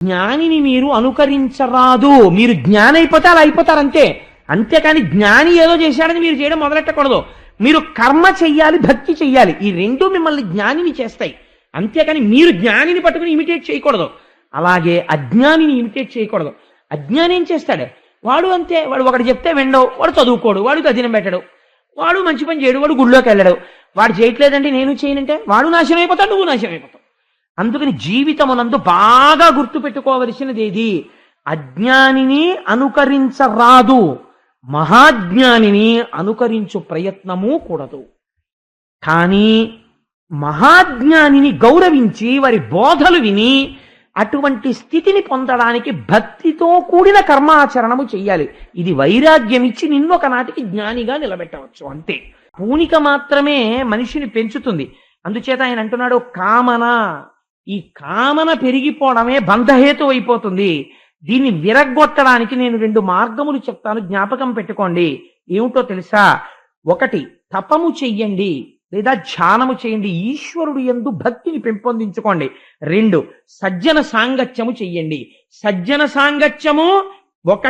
జ్ఞానిని మీరు అనుకరించరాదు. మీరు జ్ఞాని అయిపోతే అలా అయిపోతారు అంతే. అంతేకాని జ్ఞాని ఏదో చేశాడని మీరు చేయడం మొదలెట్టకూడదు. మీరు కర్మ చెయ్యాలి, భక్తి చెయ్యాలి. ఈ రెండు మిమ్మల్ని జ్ఞానిని చేస్తాయి. అంతేకాని మీరు జ్ఞానిని పట్టుకుని ఇమిటేట్ చేయకూడదు. అలాగే అజ్ఞానిని ఇమిటేట్ చేయకూడదు. అజ్ఞాని ఏం చేస్తాడు? వాడు అంతే. వాడు ఒకటి చెప్తే వినడు, వాడు చదువుకోడు, వాడు తదినం పెట్టడు, వాడు మంచి పని చేయడు, వాడు గుళ్ళోకి వెళ్ళడు. వాడు చేయట్లేదంటే నేను చేయనంటే వాడు నాశనం అయిపోతాడు, నువ్వు నాశనం అయిపోతావు. అందుకని జీవితమునందు బాగా గుర్తుపెట్టుకోవలసినది ఏది? అజ్ఞానిని అనుకరించరాదు, మహాజ్ఞానిని అనుకరించు ప్రయత్నము కూడదు. కానీ మహాజ్ఞానిని గౌరవించి వారి బోధలు విని అటువంటి స్థితిని పొందడానికి భక్తితో కూడిన కర్మాచరణము చెయ్యాలి. ఇది వైరాగ్యం ఇచ్చి నిన్ను ఒకనాటికి జ్ఞానిగా నిలబెట్టవచ్చు అంతే. పూనిక మాత్రమే మనిషిని పెంచుతుంది. అందుచేత ఆయన అంటున్నాడు, కామన. ఈ కామన పెరిగిపోవడమే బంధహేతు అయిపోతుంది. దీన్ని విరగ్గొట్టడానికి నేను 2 మార్గములు చెప్తాను, జ్ఞాపకం పెట్టుకోండి. ఏమిటో తెలుసా? 1, తపము చెయ్యండి లేదా ధ్యానము చేయండి, ఈశ్వరుడు యందు భక్తిని పెంపొందించుకోండి. 2, సజ్జన సాంగత్యము చెయ్యండి. సజ్జన సాంగత్యము ఒక్క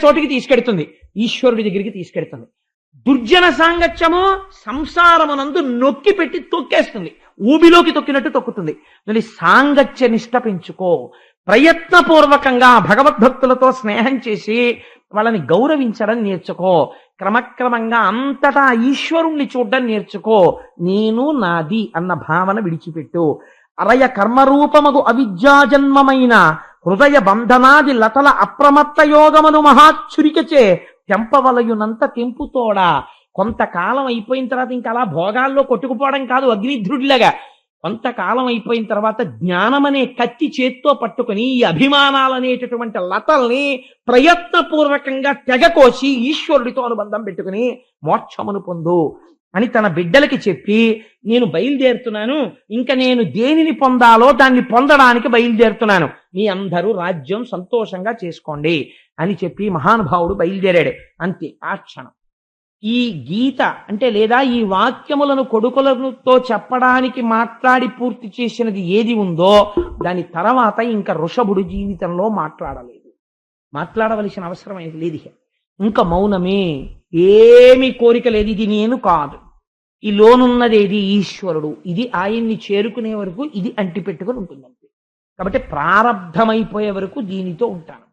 చోటికి తీసుకెడుతుంది, ఈశ్వరుడి దగ్గరికి తీసుకెడుతుంది. దుర్జన సాంగత్యము సంసారమునందు నొక్కి పెట్టి తొక్కేస్తుంది, ఊబిలోకి తొక్కినట్టు తొక్కుతుంది. మరి సాంగత్య నిష్ట పెంచుకో. ప్రయత్నపూర్వకంగా భగవద్భక్తులతో స్నేహం చేసి వాళ్ళని గౌరవించడం నేర్చుకో. క్రమక్రమంగా అంతటా ఈశ్వరుణ్ణి చూడడం నేర్చుకో. నేను నాది అన్న భావన విడిచిపెట్టు. అరయ కర్మరూపమగు అవిద్యాజన్మమైన హృదయ బంధనాది లతల అప్రమత్త యోగమను మహాచురికచే తెంపవలయునంత తెంపుతోడా. కొంతకాలం అయిపోయిన తర్వాత ఇంకా అలా భోగాల్లో కొట్టుకుపోవడం కాదు, అగ్నిధ్రుడిలాగా. కొంతకాలం అయిపోయిన తర్వాత జ్ఞానమనే కత్తి చేత్తో పట్టుకుని ఈ అభిమానాలనేటటువంటి లతల్ని ప్రయత్నపూర్వకంగా తెగకోసి ఈశ్వరుడితో అనుబంధం పెట్టుకుని మోక్షమును పొందు అని తన బిడ్డలకి చెప్పి, నేను బయలుదేరుతున్నాను, ఇంకా నేను దేనిని పొందాలో దాన్ని పొందడానికి బయలుదేరుతున్నాను, మీ అందరూ రాజ్యం సంతోషంగా చేసుకోండి అని చెప్పి మహానుభావుడు బయలుదేరాడు. అంతే. ఆ క్షణం ఈ గీత అంటే లేదా ఈ వాక్యములను కొడుకులతో చెప్పడానికి మాట్లాడి పూర్తి చేసినది ఏది ఉందో దాని తర్వాత ఇంకా వృషభుడు జీవితంలో మాట్లాడవలసిన అవసరం అనేది లేదు. ఇంకా మౌనమే, ఏమి కోరిక లేదు. ఇది నేను కాదు, ఈ లోనున్నదేది ఈశ్వరుడు, ఇది ఆయన్ని చేరుకునే వరకు ఇది అంటిపెట్టుకుని ఉంటుందంతే. కాబట్టి ప్రారబ్ధమైపోయే వరకు దీనితో ఉంటాను.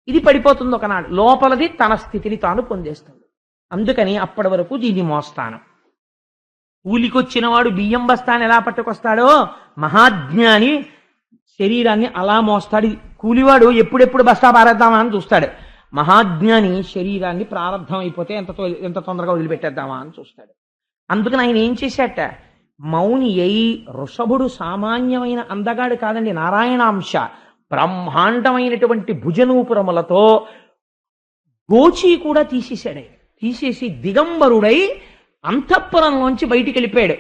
ఇది పడిపోతుంది ఒకనాడు, లోపలది తన స్థితిని తాను పొందేస్తుంది. అందుకని అప్పటి వరకు దీన్ని మోస్తాను. కూలికొచ్చిన వాడు బియ్యం బస్తాన్ని ఎలా పట్టుకొస్తాడో మహాజ్ఞాని శరీరాన్ని అలా మోస్తాడు. కూలివాడు ఎప్పుడెప్పుడు బస్తా పారేద్దామా అని చూస్తాడు. మహాజ్ఞాని శరీరాన్ని ప్రారంధం అయిపోతే ఎంత తొందరగా వదిలిపెట్టేద్దామా అని చూస్తాడు. అందుకని ఆయన ఏం చేశాట? మౌని అయి, వృషభుడు సామాన్యమైన అందగాడు కాదండి, నారాయణాంశ, బ్రహ్మాండమైనటువంటి భుజనూపురములతో గోచి కూడా తీసేసి దిగంబరుడై అంతఃపురంలోంచి బయటికి వెళ్ళిపోయాడు.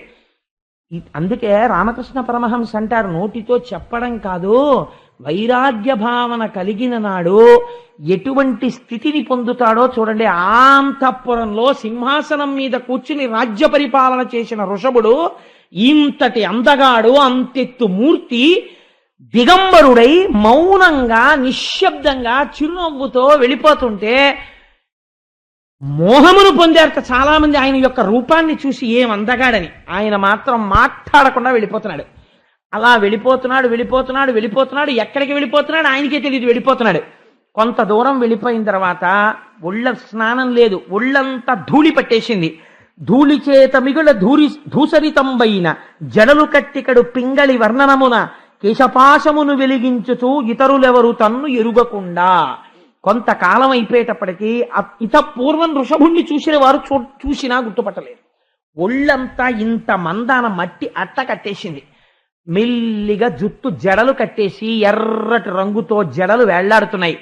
అందుకే రామకృష్ణ పరమహంస అంటారు, నోటితో చెప్పడం కాదు, వైరాగ్య భావన కలిగిన నాడు ఎటువంటి స్థితిని పొందుతాడో చూడండి. ఆ అంతఃపురంలో సింహాసనం మీద కూర్చుని రాజ్య పరిపాలన చేసిన వృషభుడు ఇంతటి అందగాడు, అంతెత్తు మూర్తి, దిగంబరుడై మౌనంగా నిశ్శబ్దంగా చిరునవ్వుతో వెళ్ళిపోతుంటే మోహమును పొందారట చాలా మంది ఆయన యొక్క రూపాన్ని చూసి, ఏం అందగాడని. ఆయన మాత్రం మాట్లాడకుండా వెళ్ళిపోతున్నాడు. అలా వెళ్ళిపోతున్నాడు. ఎక్కడికి వెళ్ళిపోతున్నాడు ఆయనకే తెలియదు, వెళ్ళిపోతున్నాడు. కొంత దూరం వెళ్ళిపోయిన తర్వాత ఒళ్ళ స్నానం లేదు, ఒళ్ళంతా ధూళి పట్టేసింది. ధూళి చేత మిగుల ధూసరితంబైన జడలు కట్టికడు పింగళి వర్ణనమున కేశపాశమును వెలిగించుచూ ఇతరులెవరు తన్ను ఎరుగకుండా. కొంతకాలం అయిపోయేటప్పటికీ పూర్వం వృషభుణ్ణి చూసిన వారు చూసినా గుర్తుపట్టలేరు. ఒళ్ళంతా ఇంత మందాన మట్టి అట్ట కట్టేసింది. మెల్లిగా జుట్టు జడలు కట్టేసి ఎర్రటి రంగుతో జడలు వేళ్లాడుతున్నాయి.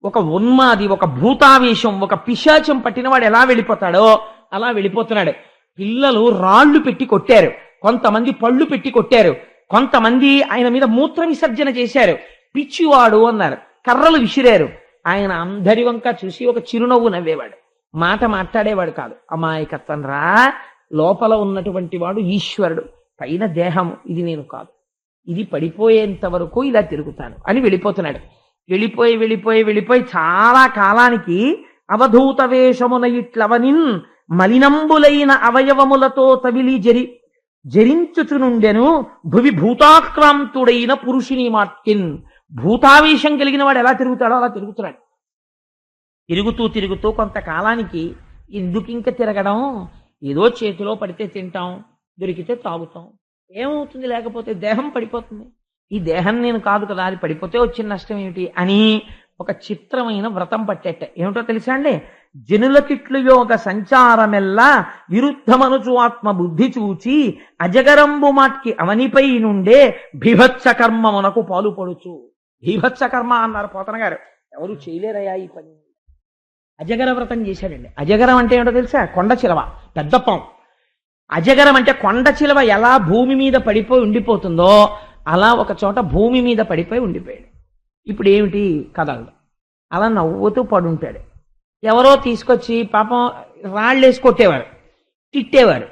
ఒక ఉన్మాది, ఒక భూతావేశం, ఒక పిశాచం పట్టినవాడు ఎలా వెళ్ళిపోతాడో అలా వెళ్ళిపోతున్నాడు. పిల్లలు రాళ్లు పెట్టి కొట్టారు, కొంతమంది పళ్ళు పెట్టి కొట్టారు, కొంతమంది ఆయన మీద మూత్ర విసర్జన చేశారు. పిచ్చివాడు అన్నారు, కర్రలు విసిరారు. ఆయన అందరి వంక చూసి ఒక చిరునవ్వు నవ్వేవాడు, మాట మాట్లాడేవాడు కాదు. అమాయకత్వం రా, లోపల ఉన్నటువంటి వాడు ఈశ్వరుడు, పైన దేహము, ఇది నేను కాదు. ఇది పడిపోయేంత వరకు ఇలా తిరుగుతాను అని వెళ్ళిపోతున్నాడు. వెళ్ళిపోయి వెళ్ళిపోయి వెళ్ళిపోయి చాలా కాలానికి అవధూత వేషమున ఇట్లవనిన్ మలినంబులైన అవయవములతో తవిలి జరించుచునుండెను భువి భూతాక్రాంతుడైన పురుషుని మాట్కిన్. భూతావేశం కలిగిన వాడు ఎలా తిరుగుతాడో అలా తిరుగుతున్నాడు. తిరుగుతూ తిరుగుతూ కొంతకాలానికి ఎందుకు ఇంక తిరగడం, ఏదో చేతిలో పడితే తింటాం, దొరికితే తాగుతాం, ఏమవుతుంది, లేకపోతే దేహం పడిపోతుంది, ఈ దేహం నేను కాదు కదా, అది పడిపోతే వచ్చిన నష్టం ఏమిటి అని ఒక చిత్రమైన వ్రతం పట్టేట. ఏమిటో తెలుసా అండి? జనులకిట్లు యోగ సంచారమెల్లా విరుద్ధమనుచు ఆత్మ బుద్ధి చూచి అజగరంబు మాట్కి అవనిపై నుండే భీభత్స కర్మమునకు పాలుపడుచు. భీభత్స కర్మ అన్నారు పోతన గారు. ఎవరు చేయలేరయ్యా ఈ పని. అజగర వ్రతం చేశాడండి. అజగరం అంటే ఏమిటో తెలుసా? కొండ చిలవ, పెద్ద పాము. అజగరం అంటే కొండ చిలవ ఎలా భూమి మీద పడిపోయి ఉండిపోతుందో అలా ఒక చోట భూమి మీద పడిపోయి ఉండిపోయాడు. ఇప్పుడు ఏమిటి కథలు, అలా నవ్వుతూ పడుంటాడు. ఎవరో తీసుకొచ్చి పాపం రాళ్ళేసి కొట్టేవారు, తిట్టేవారు,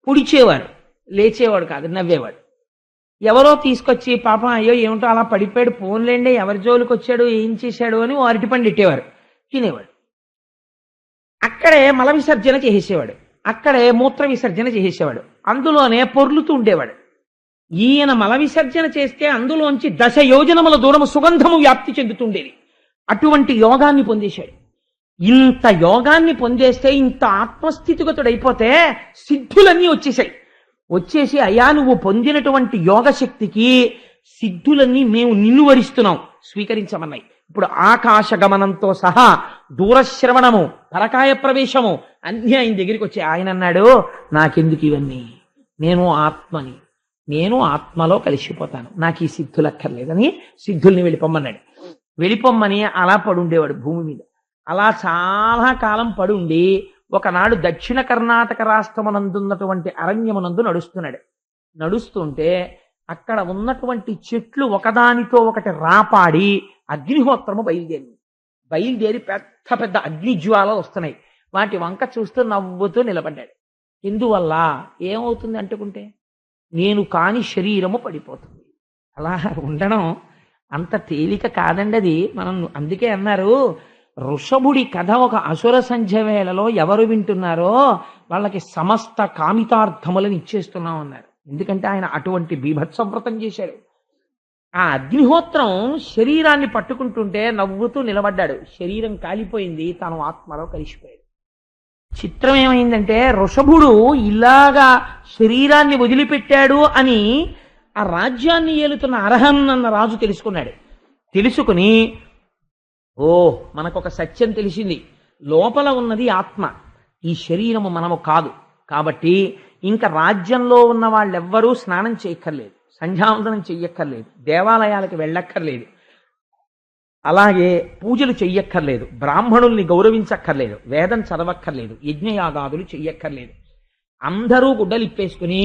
పుడిచేవారు, లేచేవాడు కాదు, నవ్వేవాడు. ఎవరో తీసుకొచ్చి పాపం అయ్యో ఏమిటో అలా పడిపోయాడు, పోన్లేండి, ఎవరి జోలికి వచ్చాడు, ఏం చేశాడు అని అరటిపండు ఇట్టేవారు, తినేవాడు. అక్కడే మల విసర్జన చేసేవాడు, అక్కడే మూత్ర విసర్జన చేసేవాడు, అందులోనే పొర్లుతూ ఉండేవాడు. ఈయన మల విసర్జన చేస్తే అందులోంచి 10 యోజనముల దూరము సుగంధము వ్యాప్తి చెందుతుండేది. అటువంటి యోగాన్ని పొందేశాడు. ఇంత యోగాన్ని పొందేస్తే, ఇంత ఆత్మస్థితిగతుడైపోతే సిద్ధులన్నీ వచ్చేసి అయ్యా నువ్వు పొందినటువంటి యోగ శక్తికి సిద్ధులన్నీ మేము నిన్ను వరిస్తున్నాం, స్వీకరించమన్నాయి. ఇప్పుడు ఆకాశ గమనంతో సహా దూరశ్రవణము, పరకాయ ప్రవేశము అన్నీ ఆయన దగ్గరికి వచ్చాయి. ఆయన అన్నాడు, నాకెందుకు ఇవన్నీ, నేను ఆత్మని, నేను ఆత్మలో కలిసిపోతాను, నాకు ఈ సిద్ధులు అక్కర్లేదని సిద్ధుల్ని వెళ్ళిపోమ్మన్నాడు. వెళ్ళిపోమ్మని అలా పడుండేవాడు భూమి మీద. అలా చాలా కాలం పడుండి ఒకనాడు దక్షిణ కర్ణాటక రాష్ట్రమునందున్నటువంటి అరణ్యమునందు నడుస్తుంటే అక్కడ ఉన్నటువంటి చెట్లు ఒకదానితో ఒకటి రాపాడి అగ్నిహోత్రము బయలుదేరి పెద్ద పెద్ద అగ్నిజ్వాలలు వస్తున్నాయి. వాటి వంక చూస్తూ నవ్వుతూ నిలబడ్డాడు. ఎందువల్ల? ఏమవుతుంది అంటుకుంటే, నేను కాని శరీరము పడిపోతుంది. అలా ఉండడం అంత తేలిక కాదండి అది. మనం అందుకే అన్నారు, ఋషభుడి కథ ఒక అసుర సంధ్య వేళలో ఎవరు వింటున్నారో వాళ్ళకి సమస్త కామితార్థములను ఇచ్చేస్తున్నాం అన్నారు. ఎందుకంటే ఆయన అటువంటి బీభత్సవ్రతం చేశాడు. ఆ అగ్నిహోత్రం శరీరాన్ని పట్టుకుంటుంటే నవ్వుతూ నిలబడ్డాడు. శరీరం కాలిపోయింది, తాను ఆత్మలో కలిసిపోయాడు. చిత్రం ఏమైందంటే, ఋషభుడు ఇలాగా శరీరాన్ని వదిలిపెట్టాడు అని ఆ రాజ్యాన్ని ఏలుతున్న అర్హన్ అన్న రాజు తెలుసుకుని ఓ మనకొక సత్యం తెలిసింది, లోపల ఉన్నది ఆత్మ, ఈ శరీరము మనము కాదు. కాబట్టి ఇంకా రాజ్యంలో ఉన్న వాళ్ళెవ్వరూ స్నానం చేయక్కర్లేదు, సంధ్యావందనం చెయ్యక్కర్లేదు, దేవాలయాలకు వెళ్ళక్కర్లేదు, అలాగే పూజలు చెయ్యక్కర్లేదు, బ్రాహ్మణుల్ని గౌరవించక్కర్లేదు, వేదం చదవక్కర్లేదు, యజ్ఞయాగాదులు చెయ్యక్కర్లేదు. అందరూ గుడ్డలిప్పేసుకుని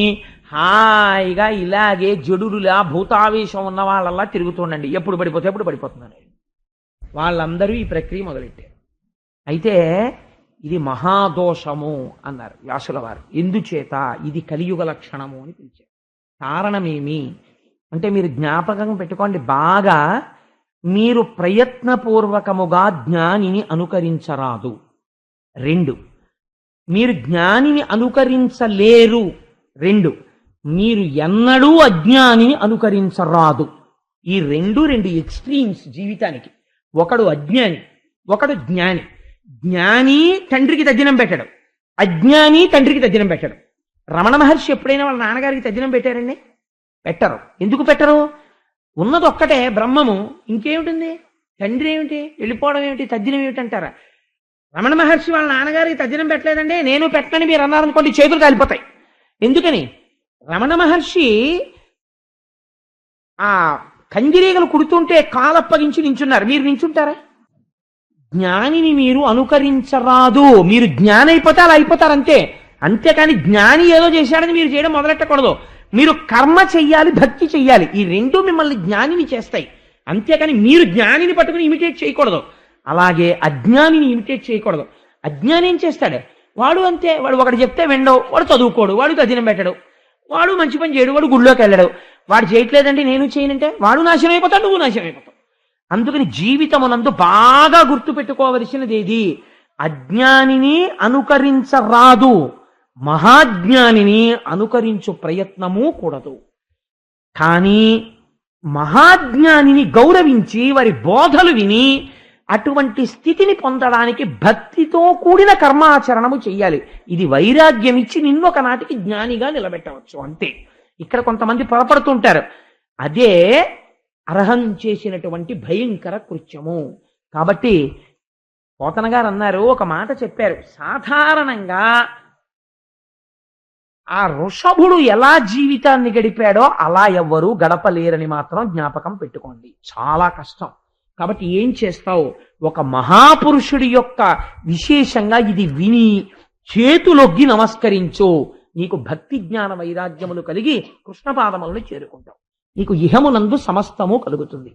హాయిగా ఇలాగే జడులులా భూతావేశం ఉన్న వాళ్ళలా తిరుగుతుండండి, ఎప్పుడు పడిపోతున్నారు. వాళ్ళందరూ ఈ ప్రక్రియ మొదలెట్టారు. అయితే ఇది మహాదోషము అన్నారు వ్యాసుల వారు. ఎందుచేత? ఇది కలియుగ లక్షణము అని పిలిచారు. కారణమేమి అంటే, మీరు జ్ఞాపకం పెట్టుకోండి బాగా, మీరు ప్రయత్నపూర్వకముగా జ్ఞానిని అనుకరించరాదు. 2, మీరు జ్ఞానిని అనుకరించలేరు. 2, మీరు ఎన్నడూ అజ్ఞానిని అనుకరించరాదు. ఈ రెండు ఎక్స్ట్రీమ్స్ జీవితానికి. ఒకడు అజ్ఞాని, ఒకడు జ్ఞాని. జ్ఞాని తండ్రికి తద్దినం పెట్టడం, అజ్ఞాని తండ్రికి తద్దినం పెట్టడం. రమణ మహర్షి ఎప్పుడైనా వాళ్ళ నాన్నగారికి తద్దినం పెట్టారండి? పెట్టరు. ఎందుకు పెట్టరు? ఉన్నది ఒక్కటే బ్రహ్మము, ఇంకేమిటింది? తండ్రి ఏమిటి, వెళ్ళిపోవడం ఏమిటి, తద్దినం ఏమిటంటారా? రమణ మహర్షి వాళ్ళ నాన్నగారికి తద్దినం పెట్టలేదండి, నేను పెట్టనని మీరు అన్నారనుకోండి, చేతులు కాలిపోతాయి. ఎందుకని? రమణ మహర్షి ఆ కందిరీగలు కుడుతుంటే కాలప్పగించి నించున్నారు, మీరు నించుంటారా? జ్ఞానిని మీరు అనుకరించరాదు. మీరు జ్ఞాని అయిపోతే అలా అయిపోతారంతే. అంతేకాని జ్ఞాని ఏదో చేశాడని మీరు చేయడం మొదలెట్టకూడదు. మీరు కర్మ చెయ్యాలి, భక్తి చెయ్యాలి. ఈ రెండు మిమ్మల్ని జ్ఞానిని చేస్తాయి. అంతేకాని మీరు జ్ఞానిని పట్టుకుని ఇమిటేట్ చేయకూడదు, అలాగే అజ్ఞానిని ఇమిటేట్ చేయకూడదు. అజ్ఞాని ఏం చేస్తాడు? వాడు అంతే, వాడు ఒకటి చెప్తే వినడు, వాడు చదువుకోడు, వాడు తదినం పెట్టడు, వాడు మంచి పని చేయడు, వాడు గుళ్ళోకి వెళ్ళడు, వాడు చేయట్లేదంటే నేను చేయనంటే వాడు నాశనం అయిపోతాడు, నువ్వు నాశనం అయిపోతావు. అందుకని జీవితమునందు బాగా గుర్తుపెట్టుకోవలసినది ఏది? అజ్ఞానిని అనుకరించరాదు, మహాజ్ఞానిని అనుకరించు ప్రయత్నము కూడదు. కానీ మహాజ్ఞానిని గౌరవించి వారి బోధలు విని అటువంటి స్థితిని పొందడానికి భక్తితో కూడిన కర్మాచరణము చెయ్యాలి. ఇది వైరాగ్యం ఇచ్చి నిన్ను ఒకనాటికి జ్ఞానిగా నిలబెట్టవచ్చు అంతే. ఇక్కడ కొంతమంది పొరపడుతుంటారు. అదే అర్హం చేసినటువంటి భయంకర కృత్యము. కాబట్టి పోతన గారు అన్నారు, ఒక మాట చెప్పారు, సాధారణంగా ఆ ఋషభుడు ఎలా జీవితాన్ని గడిపాడో అలా ఎవ్వరూ గడపలేరని మాత్రం జ్ఞాపకం పెట్టుకోండి. చాలా కష్టం. కాబట్టి ఏం చేస్తావు? ఒక మహాపురుషుడి యొక్క విశేషంగా ఇది విని చేతులొగ్గి నమస్కరించు. నీకు భక్తి జ్ఞాన వైరాగ్యములు కలిగి కృష్ణపాదములను చేరుకుంటావు. నీకు ఇహమునందు సమస్తము కలుగుతుంది.